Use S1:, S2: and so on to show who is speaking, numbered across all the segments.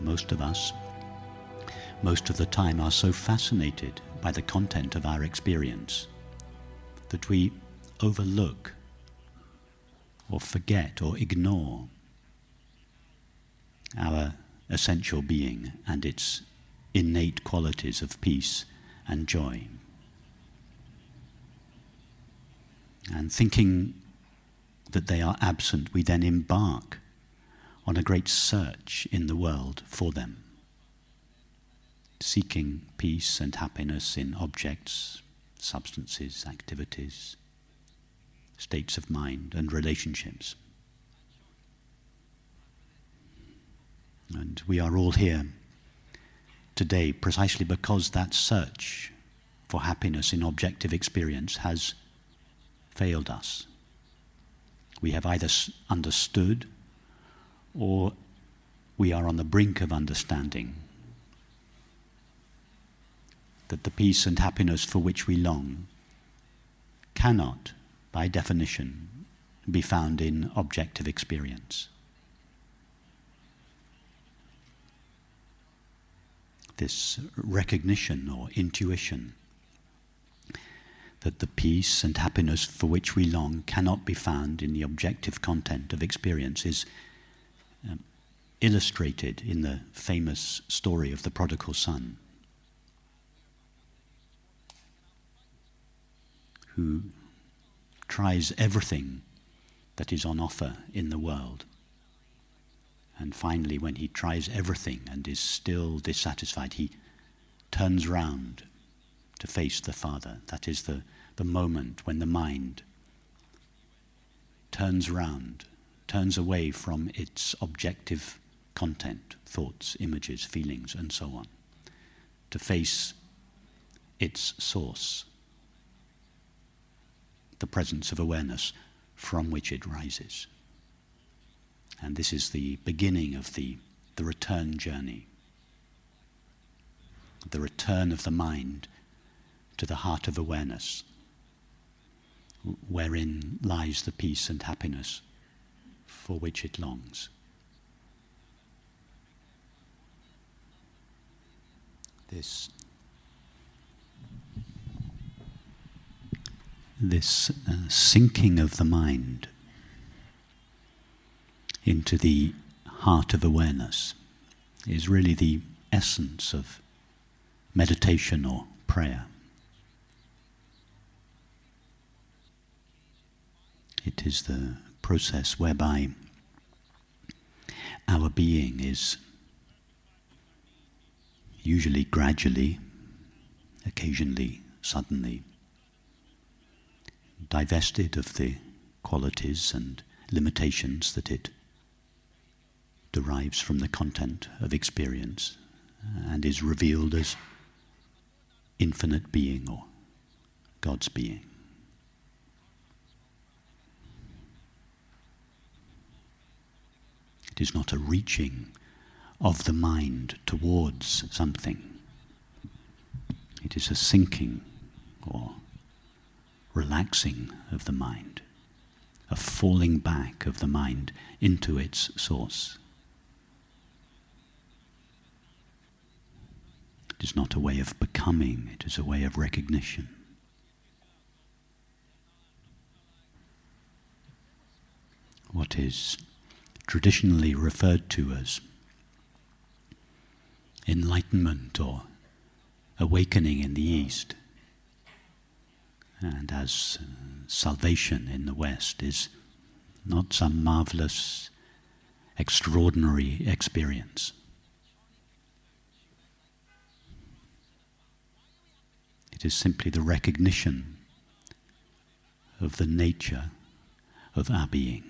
S1: most of us, most of the time are so fascinated by the content of our experience that we overlook or forget or ignore our essential being and its innate qualities of peace and joy. And thinking that they are absent, we then embark on a great search in the world for them, seeking peace and happiness in objects, substances, activities, states of mind and relationships. And we are all here today precisely because that search for happiness in objective experience has failed us. We have either understood or we are on the brink of understanding that the peace and happiness for which we long cannot, by definition, be found in objective experience. This recognition or intuition that the peace and happiness for which we long cannot be found in the objective content of experience is illustrated in the famous story of the prodigal son, who tries everything that is on offer in the world. And finally, when he tries everything and is still dissatisfied, he turns round to face the Father. That is the moment when the mind turns round, turns away from its objective content, thoughts, images, feelings, and so on, to face its source, the presence of awareness from which it rises. And this is the beginning of the return journey, the return of the mind to the heart of awareness, wherein lies the peace and happiness for which it longs. This sinking of the mind into the heart of awareness is really the essence of meditation or prayer. It is the process whereby our being is usually gradually, occasionally, suddenly, divested of the qualities and limitations that it derives from the content of experience and is revealed as infinite being or God's being. It is not a reaching of the mind towards something. It is a sinking or relaxing of the mind, a falling back of the mind into its source. It is not a way of becoming, it is a way of recognition. What is traditionally referred to as enlightenment or awakening in the East, and as salvation in the West, is not some marvelous, extraordinary experience. It is simply the recognition of the nature of our being.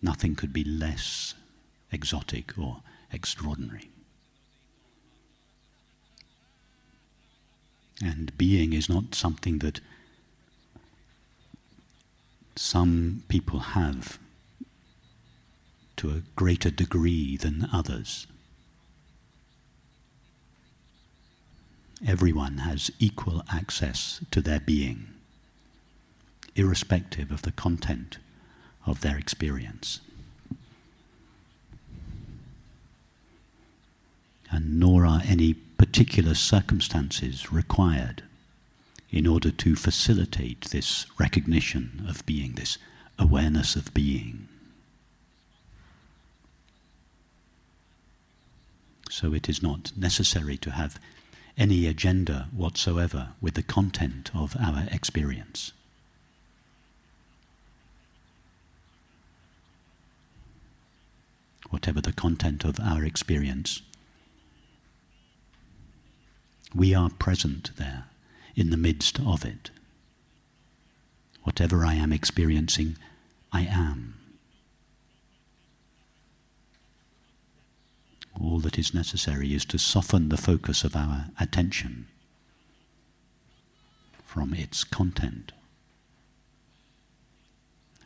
S1: Nothing could be less exotic or extraordinary. And being is not something that some people have to a greater degree than others. Everyone has equal access to their being, irrespective of the content of their experience. And nor are any particular circumstances required in order to facilitate this recognition of being, this awareness of being. So it is not necessary to have any agenda whatsoever with the content of our experience. Whatever the content of our experience, we are present there, in the midst of it. Whatever I am experiencing, I am. All that is necessary is to soften the focus of our attention from its content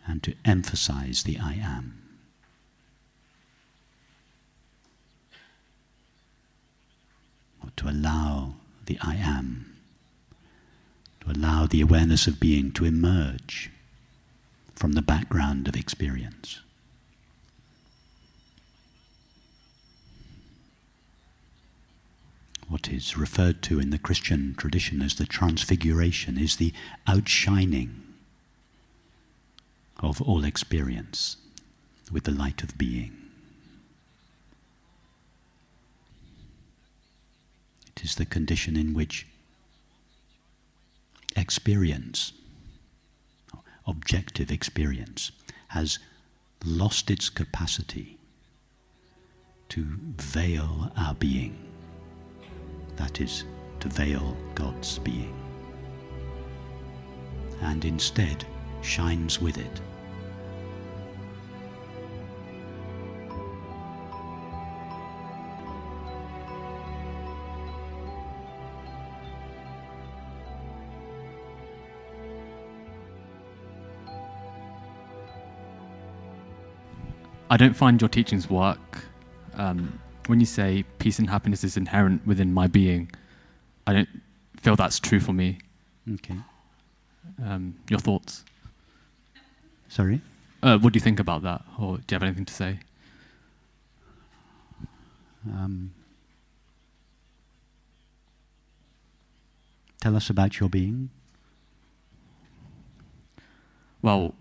S1: and to emphasize the I am. Or to allow the I am, to allow the awareness of being to emerge from the background of experience. What is referred to in the Christian tradition as the transfiguration is the outshining of all experience with the light of being. It is the condition in which experience, objective experience, has lost its capacity to veil our being. That is, to veil God's being, and instead shines with it.
S2: I don't find your teachings work. When you say peace and happiness is inherent within my being, I don't feel that's true for me.
S1: Okay.
S2: Your thoughts?
S1: Sorry?
S2: What do you think about that? Or do you have anything to say?
S1: Tell us about your being.
S2: Well,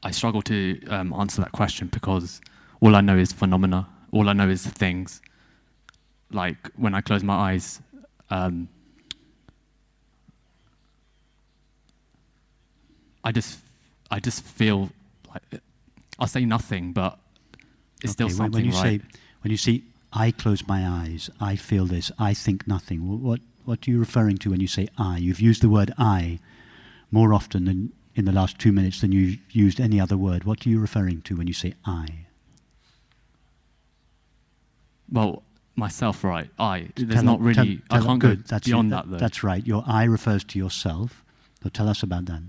S2: I struggle to answer that question because all I know is phenomena. All I know is things. Like when I close my eyes, I just feel like I'll say nothing, but it's still something, right?
S1: When you say, I close my eyes, I feel this, I think nothing, what are you referring to when you say I? You've used the word I more often than in the last 2 minutes than you've used any other word. What are you referring to when you say I?
S2: Well, myself, right? I can't go beyond that, though.
S1: That's right. Your I refers to yourself. So tell us about that.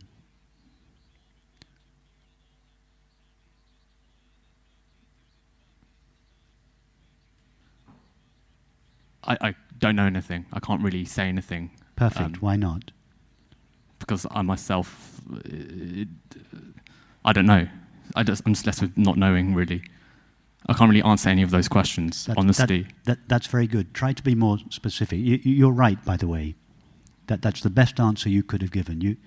S2: I don't know anything. I can't really say anything.
S1: Perfect. Why not?
S2: Because I myself, I don't know. I'm just left with not knowing, really. I can't really answer any of those questions, honestly.
S1: That's very good. Try to be more specific. You're right, by the way. That's the best answer you could have given. You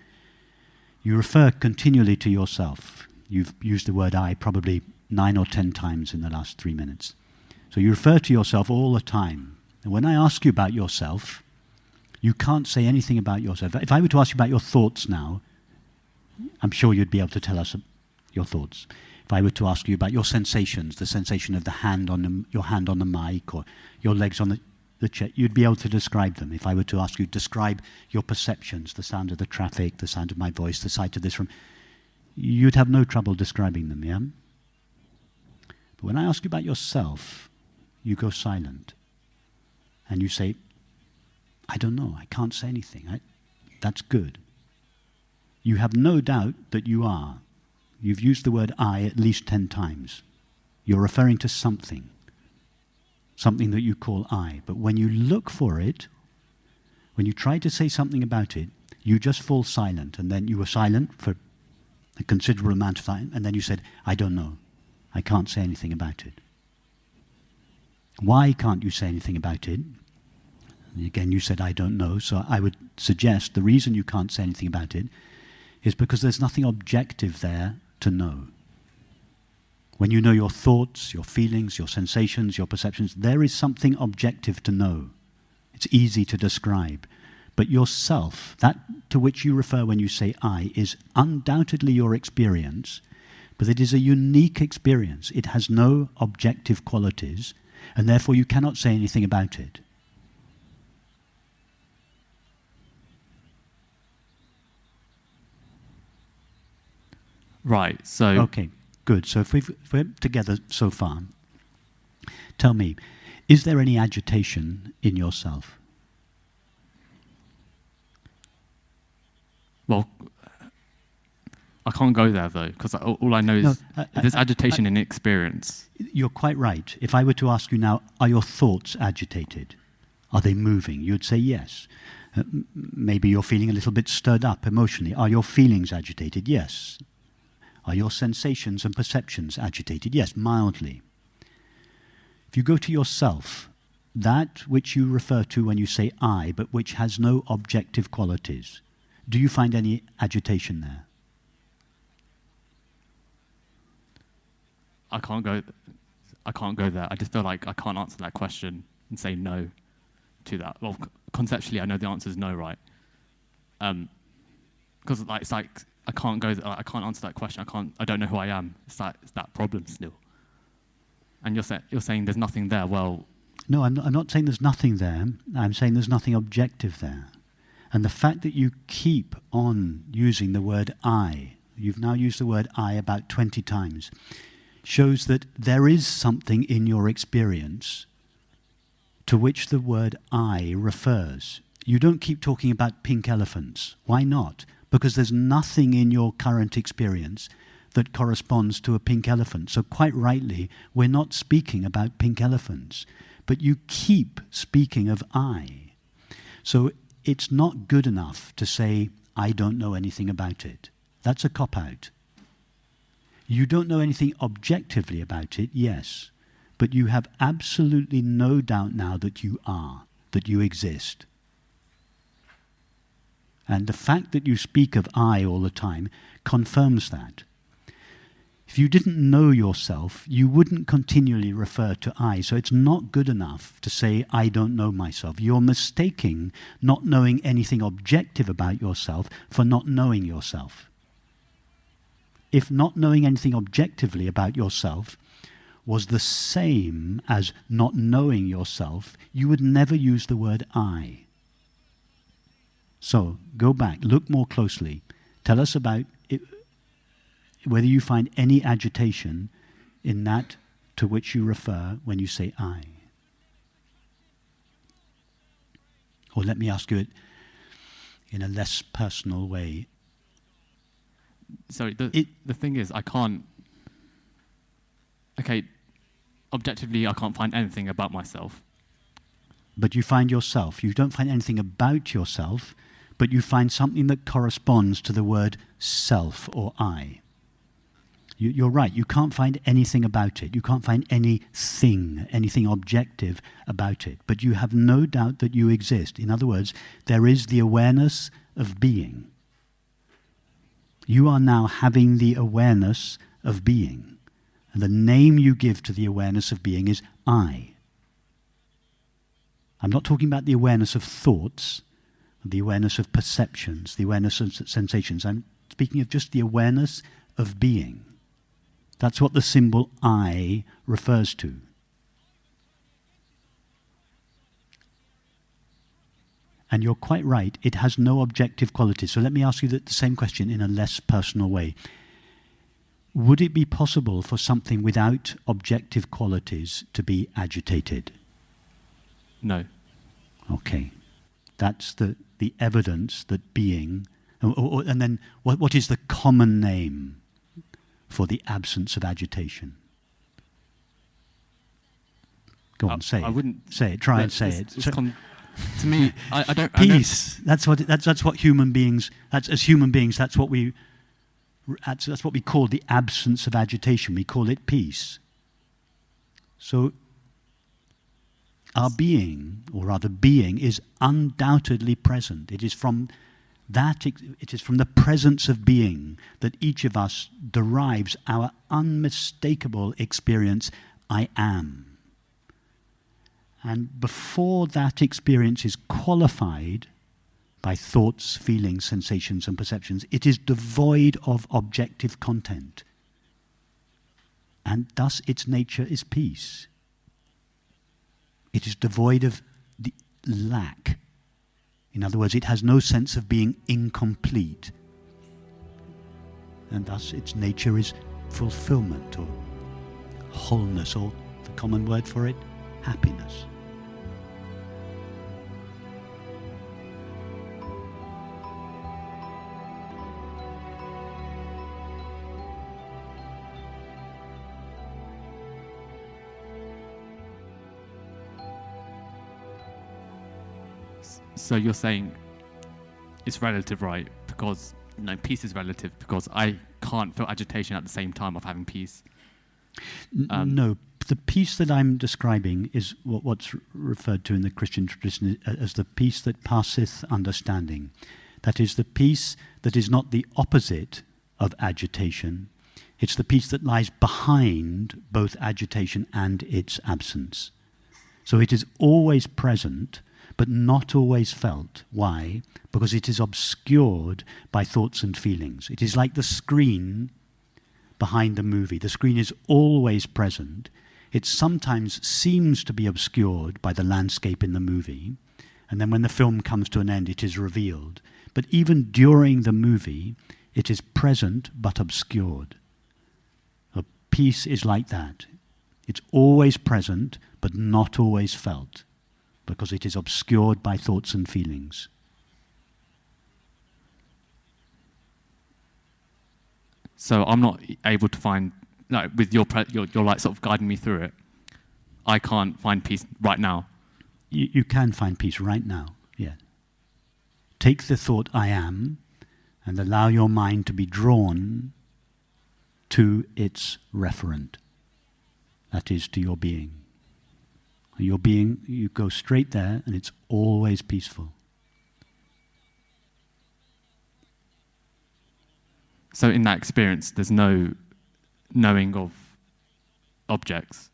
S1: refer continually to yourself. You've used the word I probably 9 or 10 times in the last 3 minutes. So you refer to yourself all the time. And when I ask you about yourself, you can't say anything about yourself. If I were to ask you about your thoughts now, I'm sure you'd be able to tell us your thoughts. If I were to ask you about your sensations, the sensation of your hand on the mic or your legs on the chair, you'd be able to describe them. If I were to ask you to describe your perceptions, the sound of the traffic, the sound of my voice, the sight of this room, you'd have no trouble describing them, yeah? But when I ask you about yourself, you go silent. And you say, I don't know, I can't say anything. That's good. You have no doubt that you are. You've used the word I at least 10 times. You're referring to something that you call I. But when you look for it, when you try to say something about it, you just fall silent. And then you were silent for a considerable amount of time, and then you said, I don't know. I can't say anything about it. Why can't you say anything about it? And again, you said, I don't know. So I would suggest the reason you can't say anything about it is because there's nothing objective there to know. When you know your thoughts, your feelings, your sensations, your perceptions, there is something objective to know. It's easy to describe. But yourself, that to which you refer when you say I, is undoubtedly your experience, but it is a unique experience. It has no objective qualities, and therefore you cannot say anything about it.
S2: Right, so...
S1: Okay, good. So if we're together so far, tell me, is there any agitation in yourself?
S2: Well, I can't go there, though, because all I know is there's agitation in experience.
S1: You're quite right. If I were to ask you now, are your thoughts agitated? Are they moving? You'd say yes. Maybe you're feeling a little bit stirred up emotionally. Are your feelings agitated? Yes. Are your sensations and perceptions agitated? Yes, mildly. If you go to yourself, that which you refer to when you say I, but which has no objective qualities, do you find any agitation there?
S2: I can't go there. I just feel like I can't answer that question and say no to that. Well, conceptually, I know the answer is no, right? Because it's like I can't go. I can't answer that question. I don't know who I am. It's that problem still. And you're saying there's nothing there. Well,
S1: no, I'm not saying there's nothing there. I'm saying there's nothing objective there. And the fact that you keep on using the word I, you've now used the word I about 20 times, shows that there is something in your experience to which the word I refers. You don't keep talking about pink elephants. Why not? Because there's nothing in your current experience that corresponds to a pink elephant. So quite rightly, we're not speaking about pink elephants. But you keep speaking of I. So it's not good enough to say, I don't know anything about it. That's a cop-out. You don't know anything objectively about it, yes, but you have absolutely no doubt now that you are, that you exist. And the fact that you speak of I all the time confirms that. If you didn't know yourself, you wouldn't continually refer to I. So it's not good enough to say, I don't know myself. You're mistaking not knowing anything objective about yourself for not knowing yourself. If not knowing anything objectively about yourself was the same as not knowing yourself, you would never use the word I. So go back, look more closely. Tell us about it, whether you find any agitation in that to which you refer when you say I. Or let me ask you it in a less personal way.
S2: Sorry, the thing is, I can't... Okay, objectively, I can't find anything about myself.
S1: But you find yourself. You don't find anything about yourself, but you find something that corresponds to the word self or I. You're right, you can't find anything about it. You can't find anything objective about it. But you have no doubt that you exist. In other words, there is the awareness of being. You are now having the awareness of being. And the name you give to the awareness of being is I. I'm not talking about the awareness of thoughts, the awareness of perceptions, the awareness of sensations. I'm speaking of just the awareness of being. That's what the symbol I refers to. And you're quite right, it has no objective qualities. So let me ask you the same question in a less personal way. Would it be possible for something without objective qualities to be agitated?
S2: No.
S1: Okay. That's the evidence that being... and then what is the common name for the absence of agitation? Go on, say it. Say it. Try and say it.
S2: To me, I don't...
S1: Peace. That's what human beings... As human beings, that's what we That's what we call the absence of agitation. We call it peace. So our being, or rather being, is undoubtedly present. It is from the presence of being that each of us derives our unmistakable experience, I am. And before that experience is qualified by thoughts, feelings, sensations, and perceptions, it is devoid of objective content. And thus its nature is peace. It is devoid of the lack. In other words, it has no sense of being incomplete. And thus its nature is fulfillment, or wholeness, or the common word for it, happiness.
S2: So you're saying it's relative, right? Because peace is relative, because I can't feel agitation at the same time of having peace.
S1: No, the peace that I'm describing is what's referred to in the Christian tradition as the peace that passeth understanding. That is the peace that is not the opposite of agitation. It's the peace that lies behind both agitation and its absence. So it is always present, but not always felt. Why? Because it is obscured by thoughts and feelings. It is like the screen behind the movie. The screen is always present. It sometimes seems to be obscured by the landscape in the movie, and then when the film comes to an end, it is revealed. But even during the movie, it is present but obscured. A peace is like that. It's always present, but not always felt, because it is obscured by thoughts and feelings.
S2: So I'm not able to find, with your like sort of guiding me through it, I can't find peace right now.
S1: You can find peace right now, yeah. Take the thought, I am, and allow your mind to be drawn to its referent. That is, to your being. Your being, you go straight there, and it's always peaceful.
S2: So in that experience, there's no knowing of objects?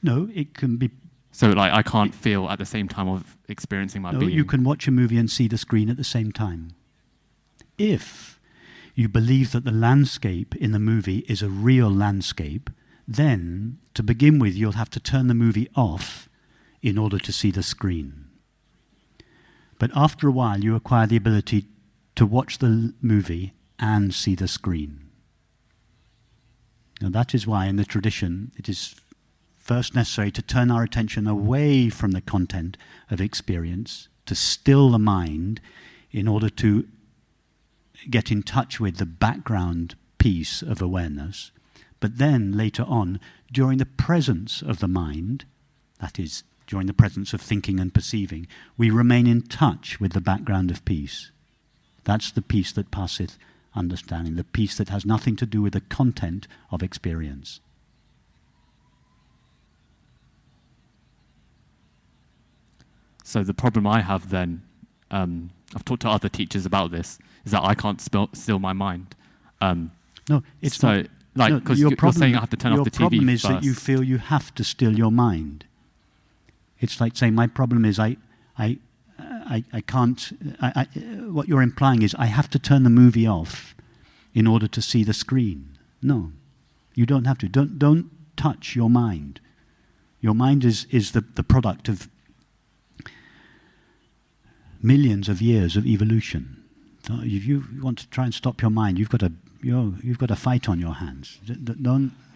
S1: No, it can be...
S2: So I can't feel at the same time of experiencing my being?
S1: You can watch a movie and see the screen at the same time. If you believe that the landscape in the movie is a real landscape, then, to begin with, you'll have to turn the movie off in order to see the screen. But after a while, you acquire the ability to watch the movie and see the screen. Now that is why in the tradition it is first necessary to turn our attention away from the content of experience, to still the mind in order to get in touch with the background piece of awareness. But then later on, during the presence of the mind, that is, during the presence of thinking and perceiving, we remain in touch with the background of peace. That's the peace that passeth understanding, the peace that has nothing to do with the content of experience.
S2: So the problem I have then, I've talked to other teachers about this, is that I can't still my mind.
S1: No, it's
S2: so,
S1: not.
S2: Because you're saying I have to turn off the TV.
S1: Your problem is
S2: first.
S1: that you feel you have to still your mind. It's like saying, my problem is I can't, what you're implying is I have to turn the movie off in order to see the screen. No, you don't have to. Don't touch your mind. Your mind is the product of millions of years of evolution. So if you want to try and stop your mind, you've got a fight on your hands.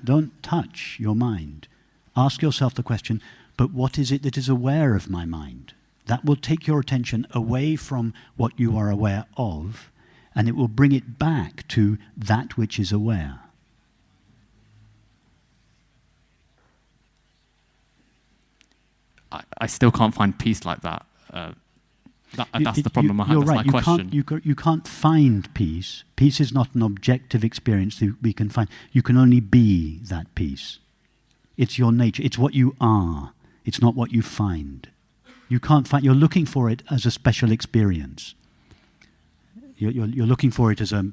S1: Don't touch your mind. Ask yourself the question, but what is it that is aware of my mind? That will take your attention away from what you are aware of, and it will bring it back to that which is aware.
S2: I still can't find peace like that. That's the problem I have.
S1: You're
S2: That's
S1: right.
S2: my question.
S1: You can't find peace. Peace is not an objective experience that we can find. You can only be that peace. It's your nature. It's what you are. It's not what you find. You can't find. You're looking for it as a special experience. You're looking for it as a.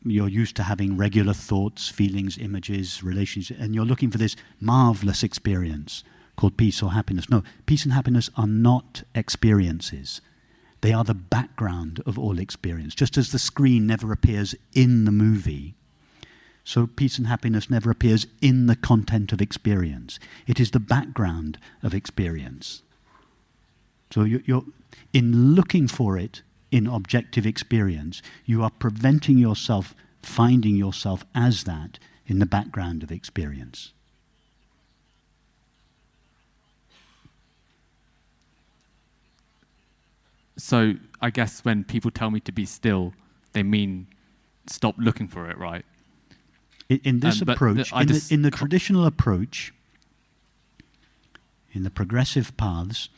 S1: You're used to having regular thoughts, feelings, images, relationships, and you're looking for this marvelous experience called peace or happiness. No, peace and happiness are not experiences. They are the background of all experience. Just as the screen never appears in the movie, so peace and happiness never appears in the content of experience. It is the background of experience. So you're in looking for it in objective experience, you are preventing yourself finding yourself as that in the background of experience.
S2: So I guess when people tell me to be still, they mean stop looking for it, right?
S1: In this approach, in the traditional approach, in the progressive paths,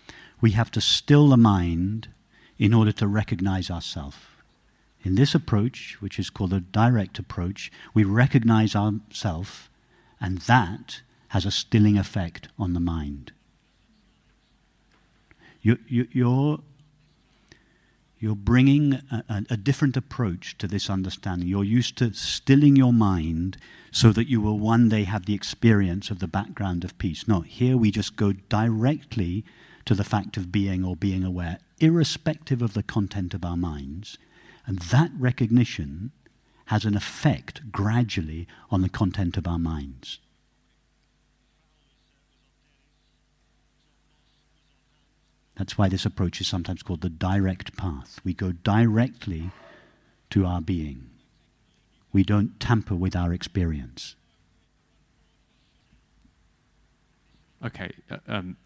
S1: we have to still the mind in order to recognize ourselves. In this approach, which is called the direct approach, we recognize ourselves, and that has a stilling effect on the mind. You're bringing a different approach to this understanding. You're used to stilling your mind so that you will one day have the experience of the background of peace. No, here we just go directly to the fact of being or being aware, irrespective of the content of our minds. And that recognition has an effect gradually on the content of our minds. That's why this approach is sometimes called the direct path. We go directly to our being. We don't tamper with our experience.
S2: Okay,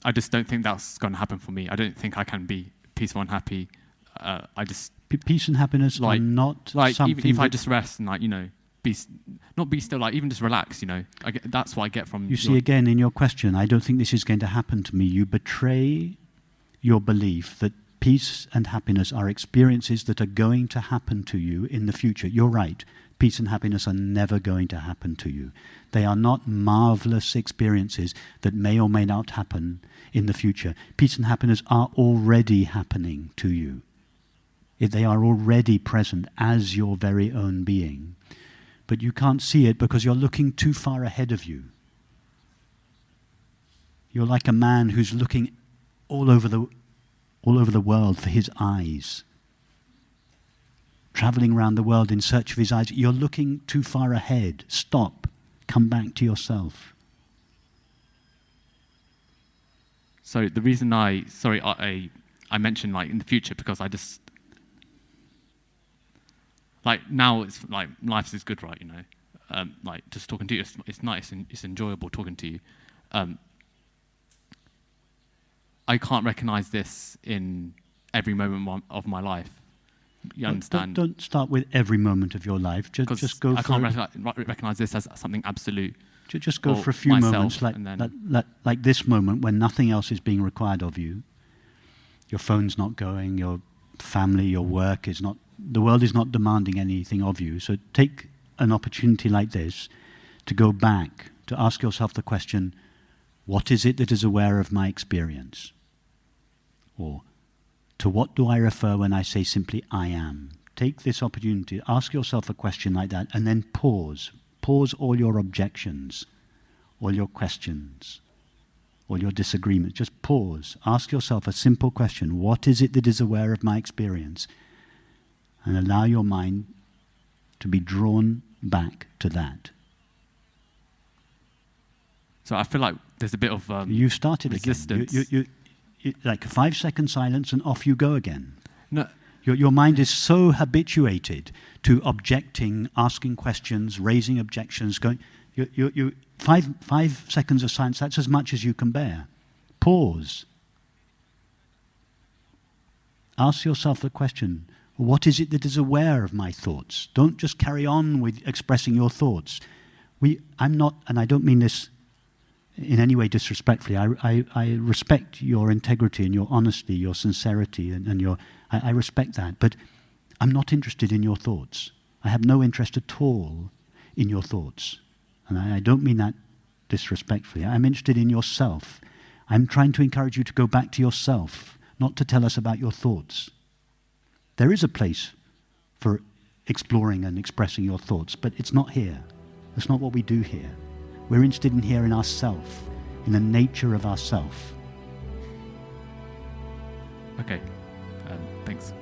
S2: I just don't think that's going to happen for me. I don't think I can be peaceful and happy. I just
S1: peace and happiness are not something.
S2: Even if I just rest and not be still, even just relax. That's what I get from.
S1: You see, again in your question, I don't think this is going to happen to me. You betray your belief that peace and happiness are experiences that are going to happen to you in the future. You're right. Peace and happiness are never going to happen to you. They are not marvelous experiences that may or may not happen in the future. Peace and happiness are already happening to you. They are already present as your very own being. But you can't see it because you're looking too far ahead of you. You're like a man who's looking all over the world for his eyes. Traveling around the world in search of his eyes. You're looking too far ahead. Stop. Come back to yourself.
S2: So the reason I mentioned in the future because I just now it's life is good, right? Just talking to you, it's nice and it's enjoyable talking to you. I can't recognize this in every moment of my life. You understand?
S1: Don't start with every moment of your life. Just go.
S2: I can't recognize this as something absolute.
S1: Just go for a few moments, like this moment when nothing else is being required of you. Your phone's not going. Your family, your work is not. The world is not demanding anything of you. So take an opportunity like this to go back to ask yourself the question: what is it that is aware of my experience? Or to what do I refer when I say simply I am? Take this opportunity, ask yourself a question like that, and then pause. Pause all your objections, all your questions, all your disagreements. Just pause. Ask yourself a simple question. What is it that is aware of my experience? And allow your mind to be drawn back to that.
S2: So I feel like there's a bit of
S1: you started
S2: resistance.
S1: Again. You, like a 5-second silence and off you go again.
S2: No.
S1: Your mind is so habituated to objecting, asking questions, raising objections. Going, you 5 seconds of silence. That's as much as you can bear. Pause. Ask yourself the question: what is it that is aware of my thoughts? Don't just carry on with expressing your thoughts. I'm not, and I don't mean this in any way disrespectfully. I respect your integrity and your honesty, your sincerity, and your... I respect that, but I'm not interested in your thoughts. I have no interest at all in your thoughts. And I don't mean that disrespectfully. I'm interested in yourself. I'm trying to encourage you to go back to yourself, not to tell us about your thoughts. There is a place for exploring and expressing your thoughts, but it's not here. That's not what we do here. We're interested in here in ourself, in the nature of ourself.
S2: Okay, thanks.